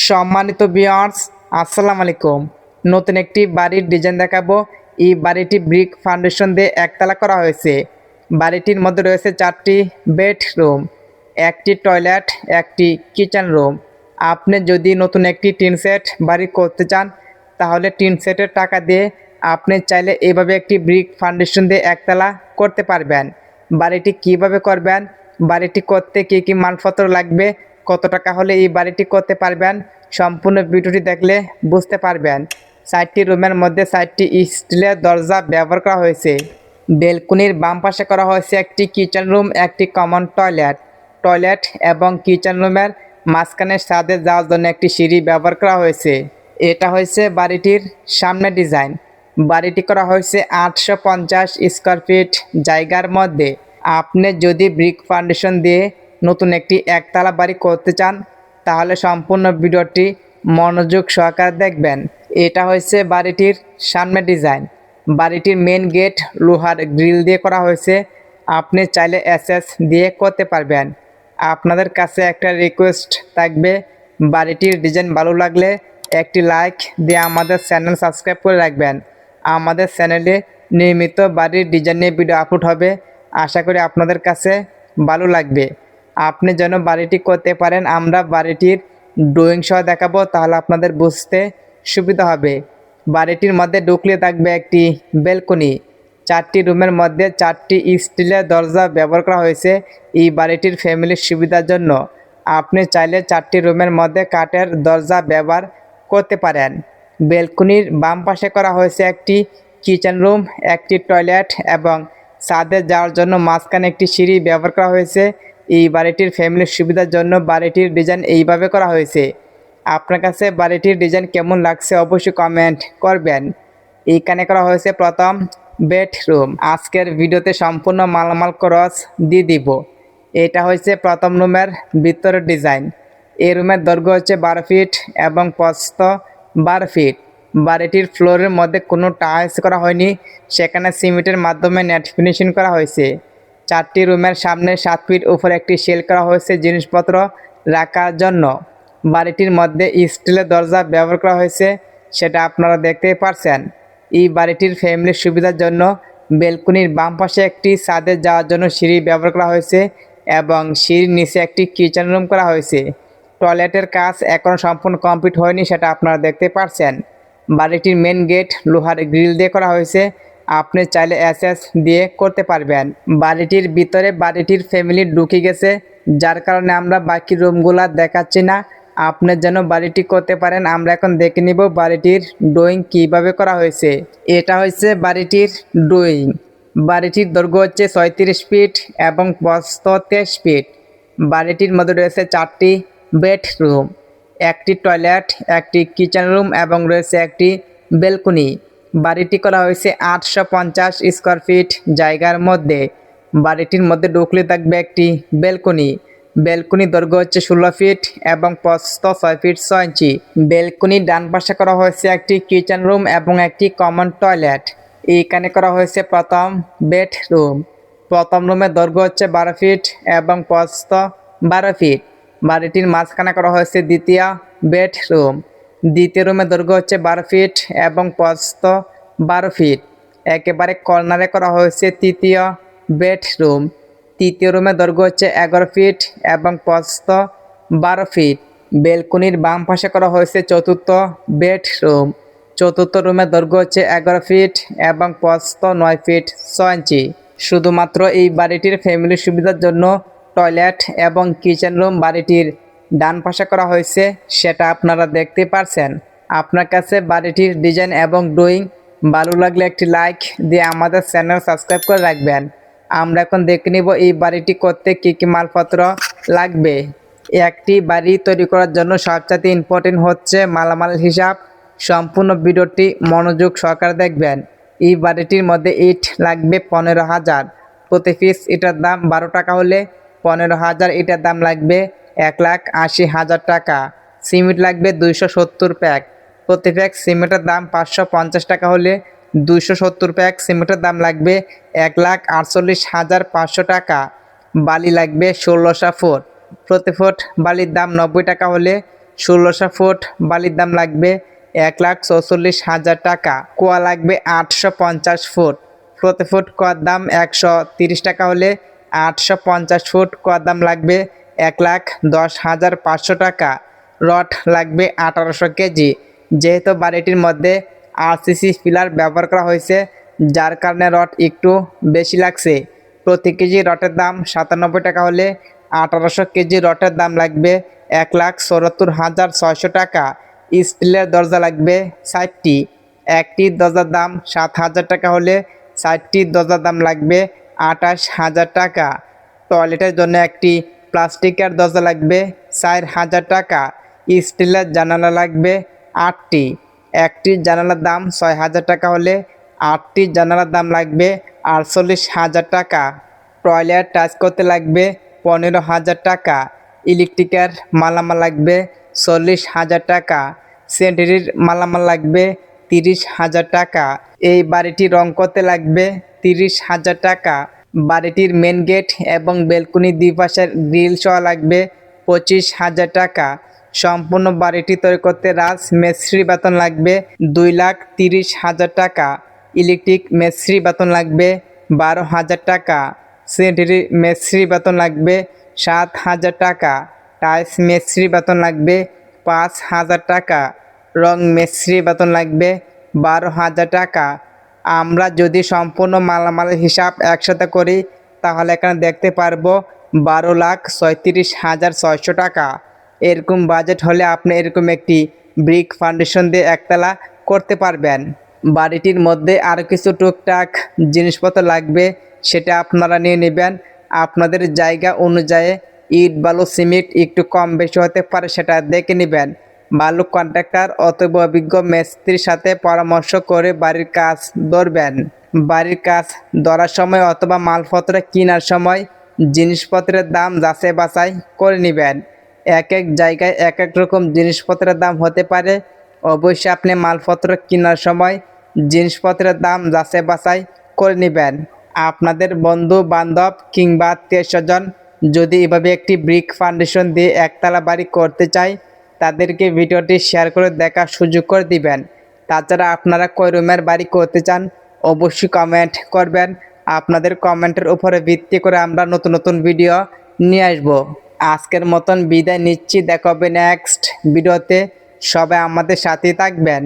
সম্মানিত ভিউয়ার্স, আসসালামু আলাইকুম। নতুন একটি বাড়ির ডিজাইন দেখাবো। এই বাড়িটি ব্রিক ফাউন্ডেশন দিয়ে একতলা করা হয়েছে। বাড়িটির মধ্যে রয়েছে 4টি বেডরুম, একটি টয়লেট, একটি কিচেন রুম। আপনি যদি নতুন একটি টিন সেট বাড়ি করতে চান, তাহলে টিন সেটের টাকা দিয়ে আপনি চাইলে এভাবে একটি ব্রিক ফাউন্ডেশন দিয়ে একতলা করতে পারবেন। বাড়িটি কিভাবে করবেন, বাড়িটি করতে কী কী মালপত্র লাগবে, কত টাকা হলে এই বাড়িটি করতে পারবেন, সম্পূর্ণ ভিডিওটি দেখলে বুঝতে পারবেন। 4টি রুমের মধ্যে 4টি স্টিলের দরজা ব্যবহার করা হয়েছে। বেলকনির বাম পাশে করা হয়েছে একটি কিচেন রুম, একটি কমন টয়লেট এবং কিচেন রুমের মাঝখানে ছাদে যাওয়ার জন্য একটি সিঁড়ি ব্যবহার করা হয়েছে। এটা হয়েছে বাড়িটির সামনে ডিজাইন। বাড়িটি করা হয়েছে 850 স্কোয়ার ফিট জায়গার মধ্যে। আপনি যদি ব্রিক ফাউন্ডেশন দিয়ে নতুন একটি একতলা বাড়ি করতে চান, তাহলে সম্পূর্ণ ভিডিওটি মনোযোগ সহকারে দেখবেন। এটা হয়েছে বাড়িটির সামনে ডিজাইন। বাড়িটির মেন গেট লোহার গ্রিল দিয়ে করা হয়েছে। আপনি চাইলে এসএস দিয়ে করতে পারবেন। আপনাদের কাছে একটা রিকোয়েস্ট থাকবে, বাড়িটির ডিজাইন ভালো লাগলে একটি লাইক দিয়ে আমাদের চ্যানেল সাবস্ক্রাইব করে রাখবেন। আমাদের চ্যানেলে নিয়মিত বাড়ির ডিজাইন নিয়ে ভিডিও আপলোড হবে। আশা করি আপনাদের কাছে ভালো লাগবে। আপনি যেন বাড়িটি করতে পারেন, আমরা বাড়িটির ড্রয়িং সহ দেখাবো, তাহলে আপনাদের বুঝতে সুবিধা হবে। বাড়িটির মধ্যে ঢুকলে থাকবে একটি ব্যালকনি। 4টি রুমের মধ্যে 4টি স্টিলের দরজা ব্যবহার করা হয়েছে এই বাড়িটির ফ্যামিলির সুবিধার জন্য। আপনি চাইলে 4টি রুমের মধ্যে কাঠের দরজা ব্যবহার করতে পারেন। ব্যালকনির বাম পাশে করা হয়েছে একটি কিচেন রুম, একটি টয়লেট এবং ছাদে যাওয়ার জন্য মাঝখানে একটি সিঁড়ি ব্যবহার করা হয়েছে। এই বাড়িটির ফ্যামিলির সুবিধার জন্য বাড়িটির ডিজাইন এইভাবে করা হয়েছে। আপনার কাছে বাড়িটির ডিজাইন কেমন লাগছে অবশ্যই কমেন্ট করবেন। এইখানে করা হয়েছে প্রথম বেডরুম। আজকের ভিডিওতে সম্পূর্ণ মালামাল ক্রস দিয়ে দিব। এটা হচ্ছে প্রথম রুমের ভিতরের ডিজাইন। এই রুমের দৈর্ঘ্য হচ্ছে 12 ফিট এবং প্রস্থ 12 ফিট। বাড়িটির ফ্লোরের মধ্যে কোনো টাইলস করা হয়নি, সেখানে সিমেন্টের মাধ্যমে নেট ফিনিশিং করা হয়েছে। 4টি রুমের সামনে 7 ফিট উপরে একটি শেল করা হয়েছে জিনিসপত্র রাখার জন্য। বাড়িটির মধ্যে স্টিলের দরজা ব্যবহার করা হয়েছে, সেটা আপনারা দেখতেই পারছেন। এই বাড়িটির ফ্যামিলির সুবিধার জন্য বেলকনির বাম পাশে একটি ছাদে যাওয়ার জন্য সিঁড়ি ব্যবহার করা হয়েছে এবং সিঁড়ির নিচে একটি কিচেন রুম করা হয়েছে। টয়লেটের কাজ এখনও সম্পূর্ণ কমপ্লিট হয়নি, সেটা আপনারা দেখতে পারছেন। বাড়িটির মেন গেট লোহার গ্রিল দিয়ে করা হয়েছে। আপনি চাইলে এসএস দিয়ে করতে পারবেন। বাড়িটির ভিতরে বাড়িটির ফ্যামিলি ঢুকে গেছে, যার কারণে আমরা বাকি রুমগুলা দেখাচ্ছি না। আপনি যেন বাড়িটি করতে পারেন, আমরা এখন দেখে নিব বাড়িটির ড্রয়িং কিভাবে করা হয়েছে। এটা হচ্ছে বাড়িটির ড্রয়িং। বাড়িটির দৈর্ঘ্য হচ্ছে 36 ফিট এবং প্রস্থ 23 ফিট। বাড়িটির মধ্যে রয়েছে 4টি বেডরুম, একটি টয়লেট, একটি কিচেন রুম এবং রয়েছে একটি ব্যালকনি। বাড়িটি করা হয়েছে 850 স্কোয়ার ফিট জায়গার মধ্যে। বাড়িটির মধ্যে ঢুকলে থাকবে একটি ব্যালকনি। ব্যালকনির দৈর্ঘ্য হচ্ছে 16 ফিট এবং প্রস্থ 6 ফিট 6 ইঞ্চি। ব্যালকনির ডান পাশে করা হয়েছে একটি কিচেন রুম এবং একটি কমন টয়লেট। এইখানে করা হয়েছে প্রথম বেডরুম। প্রথম রুমের দৈর্ঘ্য হচ্ছে 12 ফিট এবং প্রস্থ 12 ফিট। বাড়িটির মাঝখানে করা হয়েছে দ্বিতীয় বেডরুম। দ্বিতীয় রুমের দৈর্ঘ্য হচ্ছে 12 ফিট এবং প্রস্থ 12 ফিট। একেবারে কর্নারে করা হয়েছে তৃতীয় বেডরুম। তৃতীয় রুমের দৈর্ঘ্য হচ্ছে 11 ফিট এবং প্রস্থ 12 ফিট। বেলকনির বাম পাশে করা হয়েছে চতুর্থ বেডরুম। চতুর্থ রুমের দৈর্ঘ্য হচ্ছে 11 ফিট এবং প্রস্থ 9 ফিট 6 ইঞ্চি। শুধুমাত্র এই বাড়িটির ফ্যামিলির সুবিধার জন্য টয়লেট এবং কিচেন রুম বাড়িটির ডান পাশে করা হয়েছে, সেটা আপনারা দেখতে পারছেন। আপনার কাছে বাড়িটির ডিজাইন এবং ড্রয়িং ভালো লাগলে একটি লাইক দিয়ে আমাদের চ্যানেল সাবস্ক্রাইব করে রাখবেন। আমরা এখন দেখে নিব এই বাড়িটি করতে কী কী মালপত্র লাগবে। একটি বাড়ি তৈরি করার জন্য সবচেয়ে ইম্পর্টেন্ট হচ্ছে মালামাল হিসাব। সম্পূর্ণ ভিডিওটি মনোযোগ সহকারে দেখবেন। এই বাড়িটির মধ্যে ইট লাগবে 15,000 প্রতি পিস। এটার দাম 12 টাকা হলে 15,000। এটার দাম লাগবে 1,80,000 টাকা। সিমেন্ট লাগবে 270 প্যাক। প্রতি প্যাক সিমেন্টের দাম 550 টাকা হলে 270 প্যাক সিমেন্টের দাম লাগবে 1,48,500 টাকা। বালি লাগবে 1600 ফুট। প্রতি ফুট বালির দাম 90 টাকা হলে 1600 ফুট বালির দাম লাগবে 1,44,000 টাকা। কুয়া লাগবে 850 ফুট, প্রতি ফুট কুয়ার দাম 130 টাকা হলে 850 ফুট কুয়ার দাম লাগবে 1,10,500 টাকা। রড লাগবে 1800 কেজি। যেহেতু বাড়িটির মধ্যে আরসিসি পিলার ব্যবহার করা হয়েছে, যার কারণে রড একটু বেশি লাগছে। প্রতি কেজি রডের দাম 97 টাকা হলে 1800 কেজি রডের দাম লাগবে 1,74,600 টাকা। স্টিলের দরজা লাগবে 60টি। একটি দরজার দাম 7,000 টাকা হলে 60টি দরজার দাম লাগবে 28,000 টাকা। টয়লেটের জন্য একটি প্লাস্টিকের দরজা লাগবে 4,000 টাকা। স্টিলের জানালা লাগবে 8টি। একটি জানালার দাম 6,000 টাকা হলে 8টি জানালার দাম লাগবে 48,000 টাকা। টয়লেট টাচ করতে লাগবে 15,000 টাকা। ইলেকট্রিকের মালামাল লাগবে 40,000 টাকা। স্যানিটারির মালামাল লাগবে 30,000 টাকা। এই বাড়িটি রং করতে লাগবে 30,000 টাকা। বাড়িটির মেন গেট এবং বেলকনি দুই পাশের গ্রিল সহ লাগবে 25,000 টাকা। সম্পূর্ণ বাড়িটি তৈরি করতে রাজ মিস্ত্রি বেতন লাগবে 2,30,000 টাকা। ইলেকট্রিক মিস্ত্রি বেতন লাগবে 12,000 টাকা। স্যানিটারি মিস্ত্রি বেতন লাগবে 7,000 টাকা। টাইলস মিস্ত্রি বেতন লাগবে 5,000 টাকা। রং মিস্ত্রি বেতন লাগবে 12,000 টাকা। আমরা যদি সম্পূর্ণ মালামালের হিসাব একসাথে করি তাহলে এখানে দেখতে পারবো 12,36,600 টাকা। এরকম বাজেট হলে আপনি এরকম একটি ব্রিক ফাউন্ডেশন দিয়ে একতলা করতে পারবেন। বাড়িটির মধ্যে আরও কিছু টুকটাক জিনিসপত্র লাগবে, সেটা আপনারা নিয়ে নেবেন। আপনাদের জায়গা অনুযায়ী ইট বালু সিমেন্ট একটু কম বেশি হতে পারে, সেটা দেখে নেবেন। বালু কন্ট্রাক্টর অথবা অভিজ্ঞ মিস্ত্রির সাথে পরামর্শ করে বাড়ির কাজ ধরবেন। বাড়ির কাজ ধরার সময় অথবা মালপত্র কেনার সময় জিনিসপত্রের দাম যাচাই বাছাই করে নেবেন। এক এক জায়গায় এক এক রকম জিনিসপত্রের দাম হতে পারে। অবশ্যই আপনি মালপত্র কেনার সময় জিনিসপত্রের দাম যাচাই বাছাই করে নেবেন। আপনাদের বন্ধু বান্ধব কিংবা আত্মীয় স্বজন যদি এভাবে একটি ব্রিক ফাউন্ডেশন দিয়ে একতলা বাড়ি করতে চায় তাদেরকে ভিডিওটি শেয়ার করে দেখার সুযোগ করে দিবেন। তাছাড়া আপনারা কয় রুমের বাড়ি করতে চান অবশ্যই কমেন্ট করবেন। আপনাদের কমেন্টের উপরে ভিত্তি করে আমরা নতুন নতুন ভিডিও নিয়ে আসব। আজকের মতন বিদায় নিচ্ছি, দেখা হবে নেক্সট ভিডিওতে। সবাই আমাদের সাথেই থাকবেন।